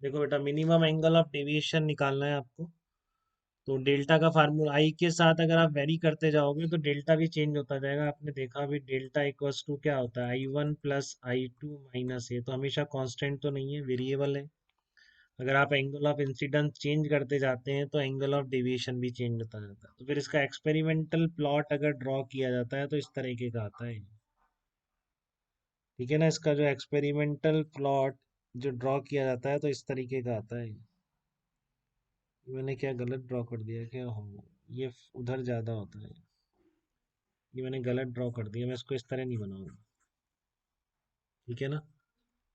देखो बेटा, minimum angle of deviation निकालना है आपको। तो डेल्टा का फार्मूला आई के साथ अगर आप वेरी करते जाओगे तो डेल्टा भी चेंज होता जाएगा। आपने देखा अभी डेल्टा इक्वल्स टू क्या होता है, I1 प्लस I2 माइनस ए। तो हमेशा कांस्टेंट तो नहीं है, वेरिएबल है। अगर आप एंगल ऑफ इंसिडेंस चेंज करते जाते हैं तो एंगल ऑफ डेविएशन भी चेंज होता जाता है। तो फिर इसका एक्सपेरिमेंटल प्लॉट अगर ड्रॉ किया जाता है तो इस तरीके का आता है। ठीक है ना, इसका जो एक्सपेरिमेंटल प्लॉट जो ड्रॉ किया जाता है तो इस तरीके का आता है। मैंने क्या गलत ड्रॉ कर दिया क्या? हो, ये उधर ज़्यादा होता है। ये मैंने गलत ड्रॉ कर दिया, मैं इसको इस तरह नहीं बनाऊंगा। ठीक है ना,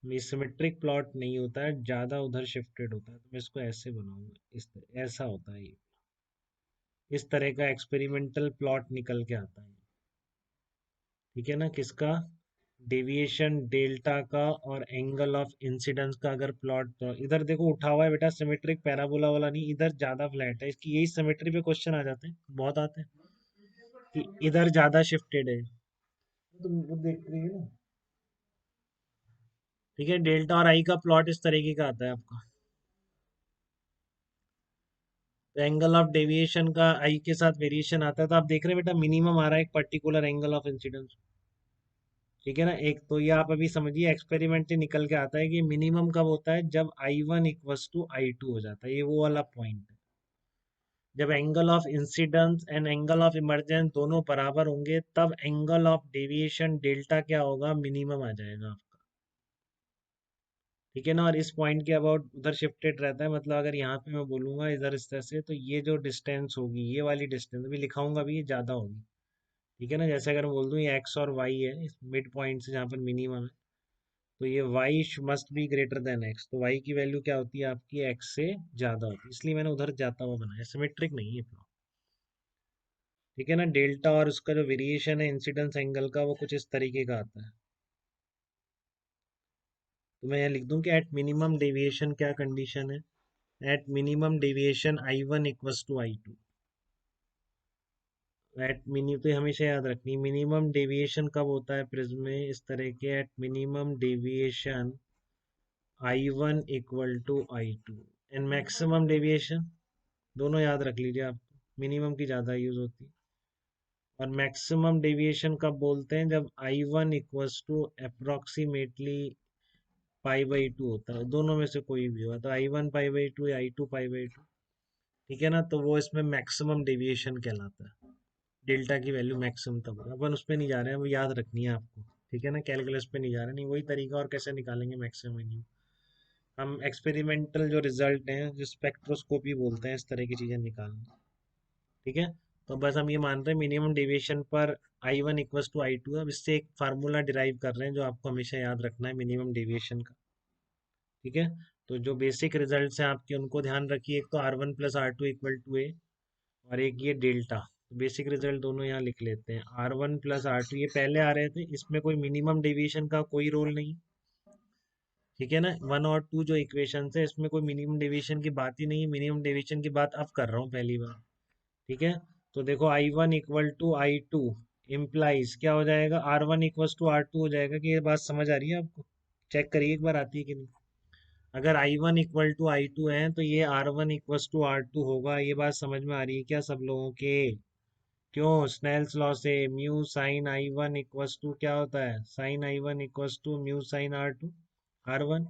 ये सिमेट्रिक प्लॉट नहीं होता है, ज़्यादा उधर शिफ्टेड होता है। तो मैं इसको ऐसे बनाऊंगा, इस तरह ऐसा होता है ये। इस तरह का एक्सपेरिमेंटल प्लॉट निकल के आता है। ठीक है ना, किसका? डेविएशन डेल्टा का और एंगल ऑफ इंसिडेंस का अगर प्लॉट, तो इधर देखो उठा हुआ है बेटा, सिमेट्रिक पैराबोला वाला नहीं, इधर ज्यादा फ्लैट है। इसकी यही सिमेट्री पे क्वेश्चन आ जाते हैं, बहुत आते हैं कि इधर ज्यादा शिफ्टेड है। तुम वो देख रही है ना। ठीक है, डेल्टा और आई का प्लॉट इस तरीके का आता है आपका। तो एंगल ऑफ डेविएशन का आई के साथ वेरिएशन आता है, तो आप देख रहे हैं बेटा, मिनिमम आ रहा है एक पर्टिकुलर एंगल ऑफ इंसिडेंस। ठीक है ना, एक तो ये आप अभी समझिए, एक्सपेरिमेंट निकल के आता है कि मिनिमम कब होता है, जब I1 इक्वल्स टू I2 हो जाता है। ये वो वाला पॉइंट है, जब angle of incidence and angle of emergence दोनों बराबर होंगे तब एंगल ऑफ डेविएशन डेल्टा क्या होगा, मिनिमम आ जाएगा आपका। ठीक है ना, और इस पॉइंट के अबाउट उधर शिफ्टेड रहता है। मतलब अगर यहाँ पे मैं बोलूंगा इधर इस तरह से, तो ये जो डिस्टेंस होगी, ये वाली डिस्टेंस अभी लिखाऊंगा भी, ये ज़्यादा होगी। ठीक है ना, जैसे अगर मैं बोल दूँ ये एक्स और वाई है, इस मिड पॉइंट से जहाँ पर मिनिमम है, तो ये y must be greater than x। तो y की वैल्यू क्या होती है आपकी, x से ज़्यादा होती है, इसलिए मैंने उधर जाता हुआ बनाया। सिमेट्रिक नहीं है प्लॉट। ठीक है ना, डेल्टा और उसका जो वेरिएशन है इंसिडेंस एंगल का, वो कुछ इस तरीके का आता है। तो मैं यहाँ लिख दूं कि एट मिनिमम डेविएशन क्या कंडीशन है, at minimum deviation I1 equals to I2। At mini तो हमेशा याद रखनी, मिनिमम डेविएशन कब होता है प्रिज्म में, इस तरह के, at minimum deviation I1 equal to I2 and maximum deviation, दोनों याद रख लीजिए आप। मिनिमम की ज़्यादा यूज होती है। और मैक्सिमम डेविएशन कब बोलते हैं, जब I1 equals to approximately pi by two होता है। दोनों में से कोई भी हुआ तो I1 पाई बाई टू या I2 पाई बाई टू। ठीक है ना, तो वो इसमें मैक्सिमम डेविएशन कहलाता है। डेल्टा की वैल्यू मैक्सिमम तब होगा। अपन उस पर नहीं जा रहे हैं, वो याद रखनी है आपको। ठीक है ना, कैलकुलस पे नहीं जा रहे, नहीं वही तरीका, और कैसे निकालेंगे मैक्सिमम मिनिमम। हम एक्सपेरिमेंटल जो रिजल्ट हैं, जो स्पेक्ट्रोस्कोपी बोलते हैं, इस तरह की चीज़ें निकालना। ठीक है, तो बस हम ये मान रहे हैं मिनिमम डेविएशन पर I1 इक्वल्स टू I2। अब इससे एक फार्मूला डिराइव कर रहे हैं जो आपको हमेशा याद रखना है मिनिमम डेविएशन का। ठीक है, तो जो बेसिक रिजल्ट्स हैं आपके उनको ध्यान रखिए। एक तो R1 plus R2 equal to ए, और एक ये डेल्टा। तो बेसिक रिजल्ट दोनों यहाँ लिख लेते हैं। R1 प्लस R2 ये पहले आ रहे थे, इसमें कोई मिनिमम डेविएशन का कोई रोल नहीं। ठीक है ना, 1 और 2 जो इक्वेशन है, इसमें कोई मिनिमम डेविएशन की बात ही नहीं है। मिनिमम डेविएशन की बात अब कर रहा हूँ पहली बार। ठीक है, तो देखो I1 equal to I2 implies क्या हो जाएगा, R1 इक्वल टू R2 हो जाएगा। कि ये बात समझ आ रही है आपको? चेक करिए एक बार, आती है कि नहीं। अगर I1 इक्वल टू I2 है तो ये R1 इक्वल टू R2 होगा। ये बात समझ में आ रही है क्या सब लोगों के? क्यों, स्नेल्स लॉ से mu sine I1 equal to क्या होता है, sine I1 equal to mu sine R1।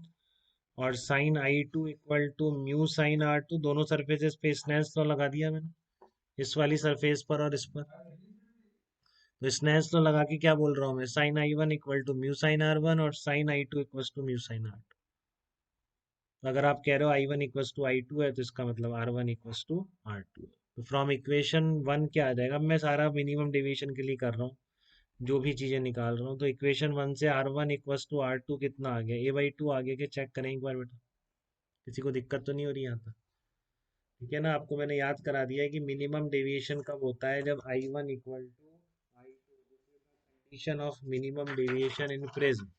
और sine I2 equal to mu sine R2। दोनों सरफेसेस पे स्नेल्स लॉ लगा दिया मैंने, इस वाली सरफेस पर और इस पर। तो स्नेल्स लॉ लगा के क्या बोल रहा हूँ मैं, sine I1 equal to mu sine R1 और sine I2 equal to mu sine R2। तो अगर आप कह रहे हो I1 इक्वल टू I2 है, तो इसका मतलब R1 इक्वल टू R2 है। तो फ्रॉम इक्वेशन 1 क्या आ जाएगा, अब मैं सारा मिनिमम डेविएशन के लिए कर रहा हूँ, जो भी चीज़ें निकाल रहा हूँ। तो इक्वेशन 1 से R1 इक्वल टू R2 कितना आ गया, A/2 आ गया। के चेक करें एक बार बेटा, किसी को दिक्कत तो नहीं हो रही यहाँ तक? ठीक है ना, आपको मैंने याद करा दिया है कि मिनिमम डेविएशन कब होता है, जब I1 equal to I2, condition of minimum deviation in prism.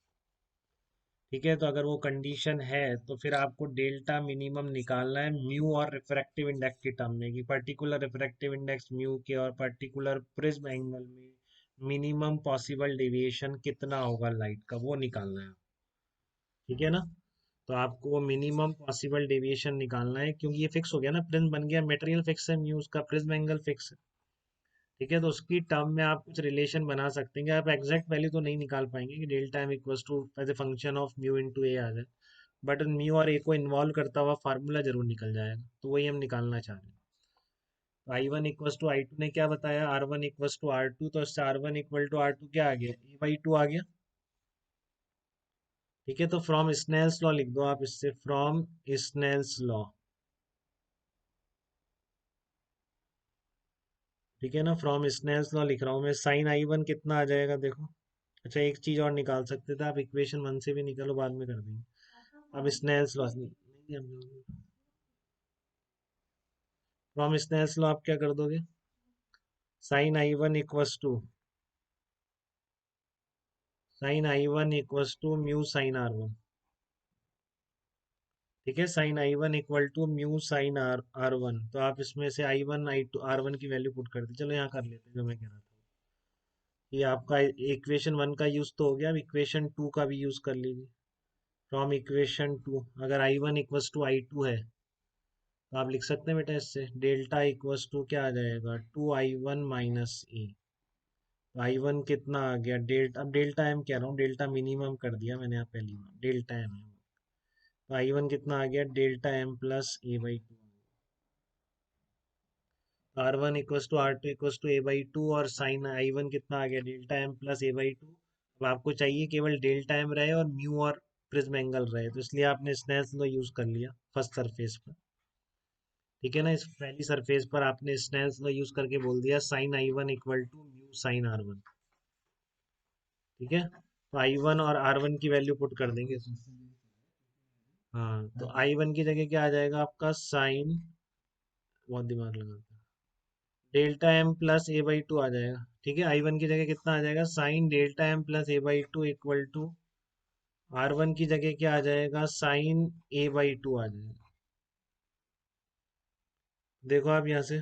ठीक है, तो अगर वो कंडीशन है तो फिर आपको डेल्टा मिनिमम निकालना है म्यू और रिफ्रैक्टिव इंडेक्स की टर्म में, कि पर्टिकुलर रिफ्रैक्टिव इंडेक्स म्यू के और पर्टिकुलर प्रिज्म एंगल में मिनिमम पॉसिबल डेविएशन कितना होगा लाइट का, वो निकालना है। ठीक है ना, तो आपको वो मिनिमम पॉसिबल डेविएशन निकालना है, क्योंकि ये फिक्स हो गया ना, प्रिज्म बन गया, मटेरियल फिक्स है, म्यू उसका प्रिज्म एंगल फिक्स है। ठीक है, तो उसकी टर्म में आप कुछ रिलेशन बना सकते हैं कि आप एग्जैक्ट वैल्यू तो नहीं निकाल पाएंगे कि delta m equals to as a function of mu into a आ जाए, बट म्यू और ए को इन्वॉल्व करता हुआ फार्मूला जरूर निकल जाएगा, तो वही हम निकालना चाह रहे हैं। I one equals to I two ने क्या बताया, R one equals to R two, तो इससे R one equal to R two क्या आ गया, ए बाई टू आ गया। ठीक है, तो फ्रॉम स्नेल्स लॉ लिख दो आप इससे, फ्रॉम स्नेल्स लॉ। ठीक है ना, फ्रॉम स्नेल्स लॉ लिख रहा हूँ मैं, साइन आई वन कितना आ जाएगा देखो। अच्छा, एक चीज और निकाल सकते थे आप, इक्वेशन वन से भी निकालो, बाद में कर देंगे। अब Snell's law from Snell's law आप क्या कर दोगे, sine I one equals to, sine I one equals to mu sine R one. ठीक है, sine I one equal to mu sine R R one, तो आप इसमें से I one I two R one की वैल्यू पुट कर दी। चलो यहाँ कर लेते हैं जो मैं कह रहा था, ये आपका इक्वेशन वन का यूज तो हो गया, अब इक्वेशन टू का भी यूज कर लीजिए। फ्रॉम इक्वेशन टू, अगर I one equals to I two है, तो आप लिख सकते हैं बेटा इससे, डेल्टा इक्वस टू क्या आ जाएगा, two I one minus A. I one कितना आ गया, डेल्टा, अब डेल्टा एम कह रहा हूँ, डेल्टा मिनिमम कर दिया मैंने यहाँ पहली बार, डेल्टा एम है, तो आई वन कितना आ गया, delta m plus A by two. R one equals to R two equals to A by two, और साइन आई वन कितना आ गया, delta m plus A by two. अब आपको चाहिए केवल डेल्टा एम रहे और म्यू और प्रिज्म एंगल रहे, तो इसलिए आपने स्नेल्स लॉ यूज कर लिया फर्स्ट सरफेस पर। ठीक है ना, इस पहली सरफेस पर आपने स्नेल्स लॉ यूज करके बोल दिया sine I one equal to mu sine R one. ठीक है, तो आई वन और आर वन की वैल्यू पुट कर देंगे इसमें। हाँ, तो आई वन की जगह क्या आ जाएगा आपका, साइन, बहुत दिमाग लगाता है, delta m plus A by two आ जाएगा। ठीक है, आई वन की जगह कितना आ जाएगा, sine delta m plus A by two equal to, R one की जगह क्या आ जाएगा, साइन ए बाई टू आ जाएगा। देखो आप यहाँ से,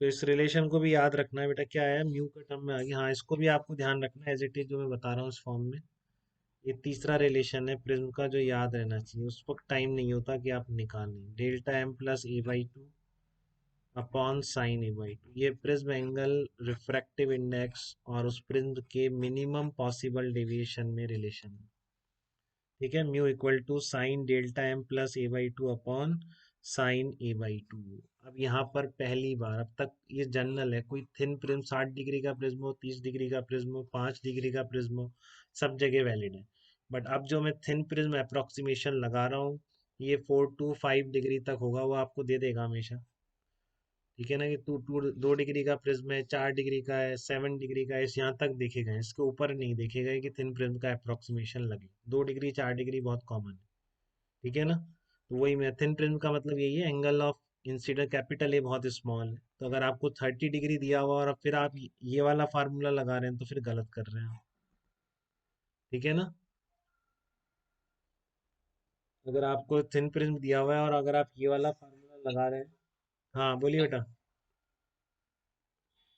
तो इस रिलेशन को भी याद रखना है बेटा, क्या है, म्यू के टर्म में आ गया, हाँ इसको भी आपको ध्यान रखना है एज इट इज, जो मैं बता रहा हूँ इस फॉर्म में। ये तीसरा रिलेशन है प्रिज्म का, जो याद रहना चाहिए, उस वक्त टाइम नहीं होता कि आप निकालें, delta m plus A by two upon sine A by two, ये प्रिज्म एंगल रिफ्रैक्टिव इंडेक्स और उस प्रिज्म के मिनिमम पॉसिबल डेविएशन में रिलेशन है। ठीक है, mu equal to sine delta m plus A by two upon sine A by two. अब यहाँ पर पहली बार, अब तक ये जनरल है, कोई थिन प्रिज्म 60 डिग्री का प्रिज्म हो, 30 डिग्री का प्रिज्म हो, 5 डिग्री का प्रिज्म हो, सब जगह वैलिड है। बट अब जो मैं थिन प्रिज्म अप्रोक्सीमेशन लगा रहा हूँ, ये 4 to 5 डिग्री तक होगा, वो आपको दे देगा हमेशा। ठीक है ना, कि टू टू 2 डिग्री का प्रिज्म है, 4 डिग्री का है, 7 डिग्री का है, इस यहाँ तक देखेगा, इसके ऊपर नहीं देखेगा कि थिन प्रिज्म का अप्रोक्सीमेशन लगे। 2 डिग्री 4 डिग्री बहुत कॉमन है। ठीक है ना, तो वही मैं, थिन प्रिज्म का मतलब यही है, angle of incident capital A बहुत स्मॉल है, तो अगर आपको 30 डिग्री दिया हुआ और अब फिर आप ये वाला फार्मूला लगा रहे हैं, तो फिर गलत कर रहे हैं आप। ठीक है ना, अगर आपको थिन प्रिज्म दिया हुआ है और अगर आप ये वाला फार्मूला लगा रहे हैं, हाँ बोलिए बेटा।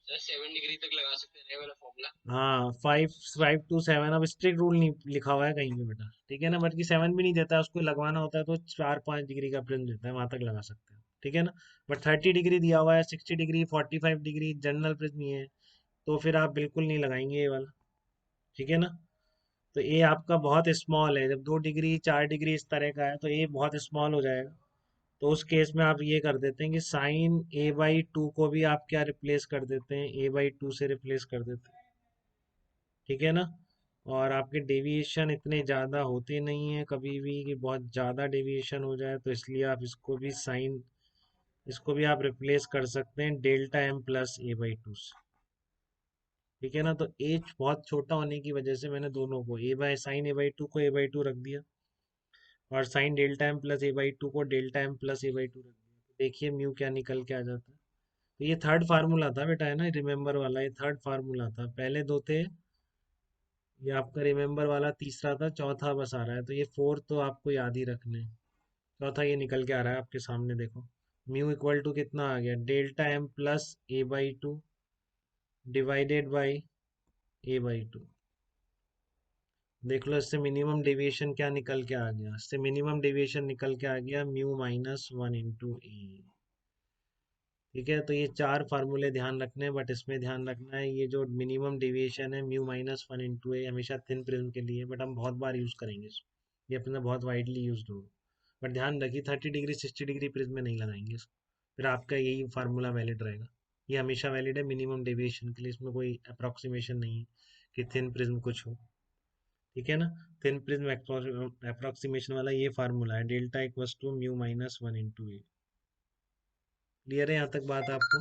सर 7 डिग्री तक लगा सकते हैं ये वाला फॉर्मूला, हाँ, 5 5 to 7, अब स्ट्रिक्ट रूल नहीं लिखा हुआ है कहीं पे बेटा। ठीक है ना, बल्कि 7 भी नहीं देता है, उसको लगवाना होता है तो 4 5 डिग्री का प्रिज्म देता है, वहां तक लगा सकते हैं। ठीक है ना, बट 30 डिग्री दिया हुआ है, 60 डिग्री, 45 डिग्री जनरल प्रिज्म ये है, तो फिर आप बिल्कुल नहीं लगाएंगे ये वाला। ठीक है ना, तो ये आपका बहुत स्मॉल है, जब 2 डिग्री 4 डिग्री इस तरह का है तो ये बहुत स्मॉल हो जाएगा। तो उस केस में आप ये कर देते हैं कि साइन ए बाई टू को भी आप क्या रिप्लेस कर देते हैं, ए बाई टू से रिप्लेस कर देते हैं। ठीक है ना, और आपके डेविएशन इतने ज़्यादा होते नहीं है कभी भी कि बहुत ज़्यादा डेविएशन हो जाए, तो इसलिए आप इसको भी साइन, इसको भी आप रिप्लेस कर सकते हैं delta m plus A by two से। ठीक है ना, तो एज बहुत छोटा होने की वजह से मैंने दोनों को, a by sine A by two को ए बाई टू रख दिया, और sine delta m plus A by two को delta m plus A by two रख दिया, तो देखिए म्यू क्या निकल के आ जाता है। तो ये थर्ड फार्मूला था बेटा, है ना, रिमेंबर वाला, ये थर्ड फार्मूला था, पहले दो थे, ये आपका रिमेंबर वाला तीसरा था, चौथा बस आ रहा है, तो ये फोर्थ तो आपको याद ही रखने हैं। चौथा ये निकल के आ रहा है आपके सामने, देखो, म्यू इक्वल टू कितना आ गया, delta m plus A by two divided by a/2। देख लो इससे मिनिमम डेविएशन क्या निकल के आ गया, इससे मिनिमम डेविएशन निकल के आ गया μ-1 × ए। ठीक है, तो ये चार फार्मूले ध्यान रखने हैं, बट इसमें ध्यान रखना है ये जो मिनिमम डेविएशन है μ-1 × ए हमेशा थिन प्रिज्म के लिए, बट हम बहुत बार यूज करेंगे इसको, ये अपने बहुत वाइडली यूज होगा। बट ध्यान रखिए 30 डिग्री 60 डिग्री प्रिज्म में नहीं लगाएंगे इसको, फिर आपका यही फार्मूला वैलिड रहेगा। ये हमेशा वैलिड है मिनिमम डेविएशन के लिए, इसमें कोई अप्रोक्सीमेशन नहीं है कि थिन प्रिज्म कुछ हो। ठीक है ना, थिन प्रिज्म अप्रोक्सीमेशन वाला ये फार्मूला है, delta equals to μ-1 × a. Clear है यहाँ तक बात आपको?